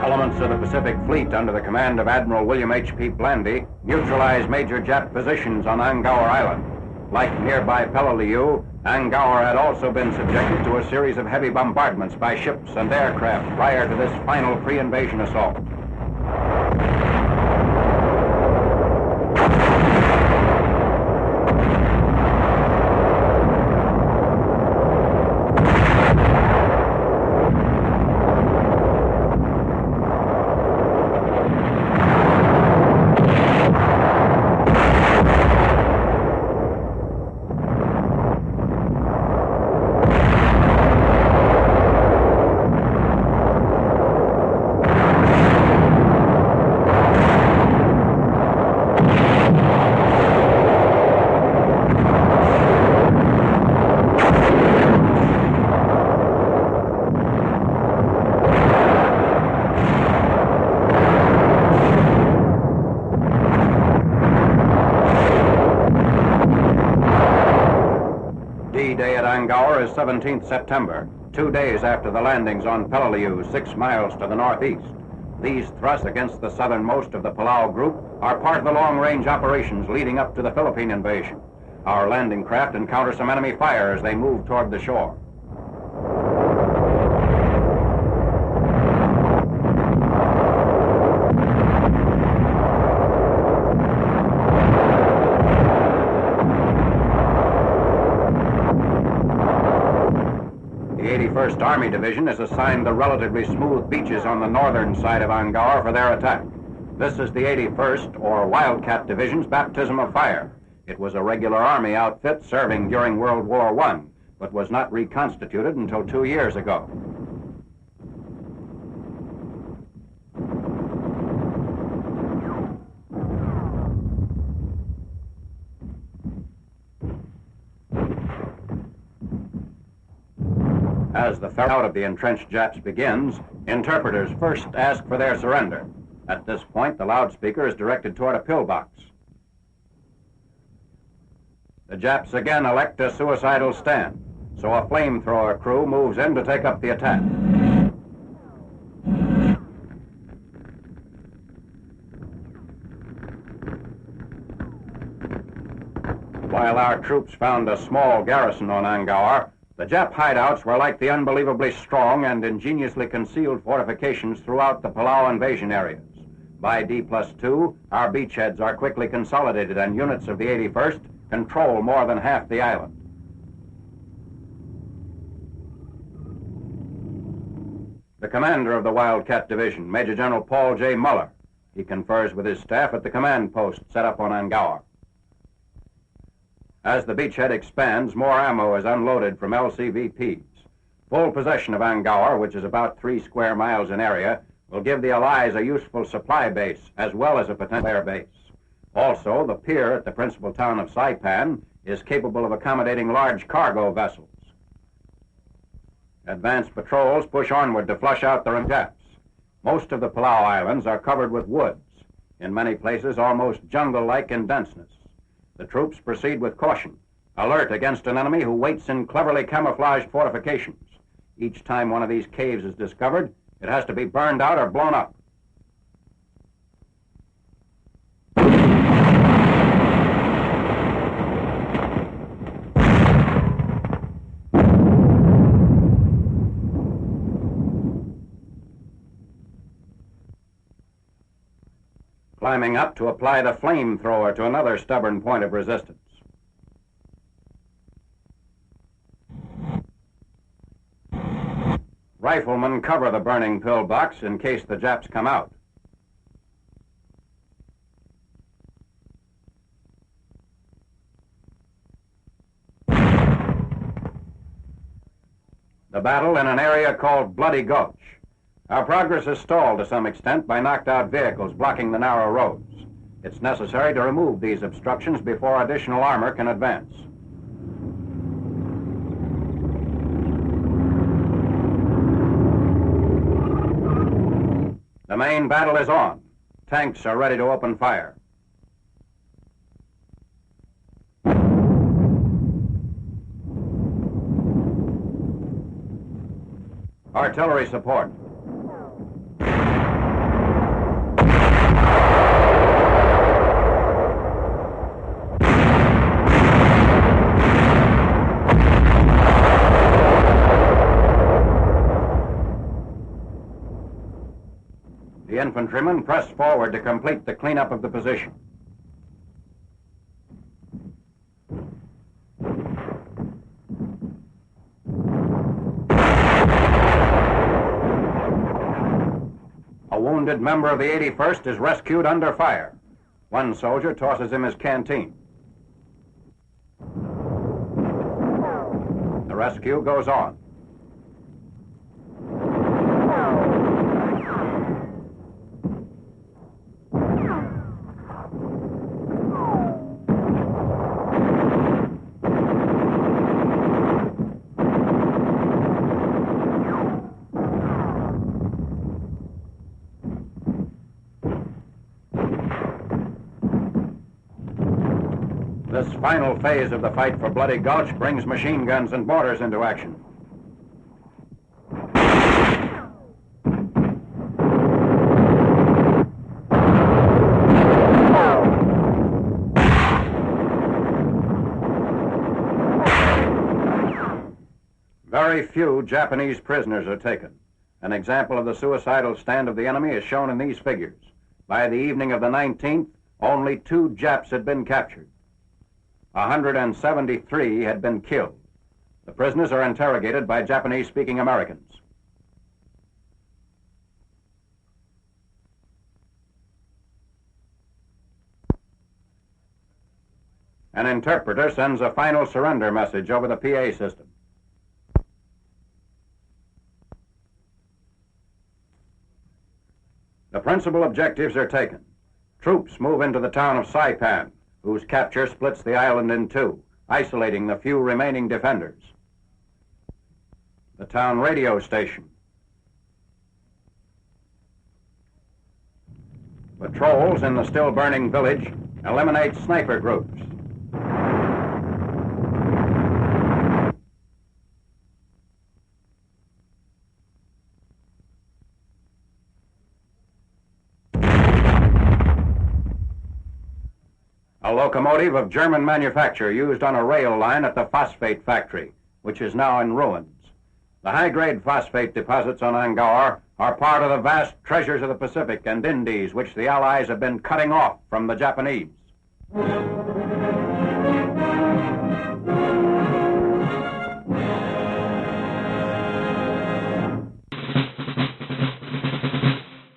Elements of the Pacific Fleet under the command of Admiral William H.P. Blandy neutralized major Jap positions on Angaur Island. Like nearby Peleliu, Angaur had also been subjected to a series of heavy bombardments by ships and aircraft prior to this final pre-invasion assault. D-Day at Angaur is 17th September, 2 days after the landings on Peleliu, 6 miles to the northeast. These thrusts against the southernmost of the Palau group are part of the long-range operations leading up to the Philippine invasion. Our landing craft encounter some enemy fire as they move toward the shore. The 81st Army Division is assigned the relatively smooth beaches on the northern side of Angaur for their attack. This is the 81st, or Wildcat Division's baptism of fire. It was a regular Army outfit serving during World War I, but was not reconstituted until 2 years ago. As the ferry out of the entrenched Japs begins, interpreters first ask for their surrender. At this point, the loudspeaker is directed toward a pillbox. The Japs again elect a suicidal stand, so a flamethrower crew moves in to take up the attack. While our troops found a small garrison on Angaur, the Jap hideouts were like the unbelievably strong and ingeniously concealed fortifications throughout the Palau invasion areas. By D+2, our beachheads are quickly consolidated and units of the 81st control more than half the island. The commander of the Wildcat Division, Major General Paul J. Muller. He confers with his staff at the command post set up on Angaur. As the beachhead expands, more ammo is unloaded from LCVPs. Full possession of Angaur, which is about 3 square miles in area, will give the Allies a useful supply base as well as a potential air base. Also, the pier at the principal town of Saipan is capable of accommodating large cargo vessels. Advanced patrols push onward to flush out the Japs. Most of the Palau Islands are covered with woods, in many places almost jungle-like in denseness. The troops proceed with caution, alert against an enemy who waits in cleverly camouflaged fortifications. Each time one of these caves is discovered, it has to be burned out or blown up. Climbing up to apply the flamethrower to another stubborn point of resistance. Riflemen cover the burning pillbox in case the Japs come out. The battle in an area called Bloody Gulch. Our progress is stalled to some extent by knocked-out vehicles blocking the narrow roads. It's necessary to remove these obstructions before additional armor can advance. The main battle is on. Tanks are ready to open fire. Artillery support. infantrymen press forward to complete the cleanup of the position. A wounded member of the 81st is rescued under fire. One soldier tosses him his canteen. The rescue goes on. This final phase of the fight for Bloody Gulch brings machine guns and mortars into action. Very few Japanese prisoners are taken. An example of the suicidal stand of the enemy is shown in these figures. By the evening of the 19th, only 2 Japs had been captured. 173 had been killed. The prisoners are interrogated by Japanese-speaking Americans. An interpreter sends a final surrender message over the PA system. The principal objectives are taken. Troops move into the town of Saipan, whose capture splits the island in 2, isolating the few remaining defenders. The town radio station. Patrols in the still burning village eliminate sniper groups. A locomotive of German manufacture used on a rail line at the phosphate factory, which is now in ruins. The high-grade phosphate deposits on Angaur are part of the vast treasures of the Pacific and Indies which the Allies have been cutting off from the Japanese.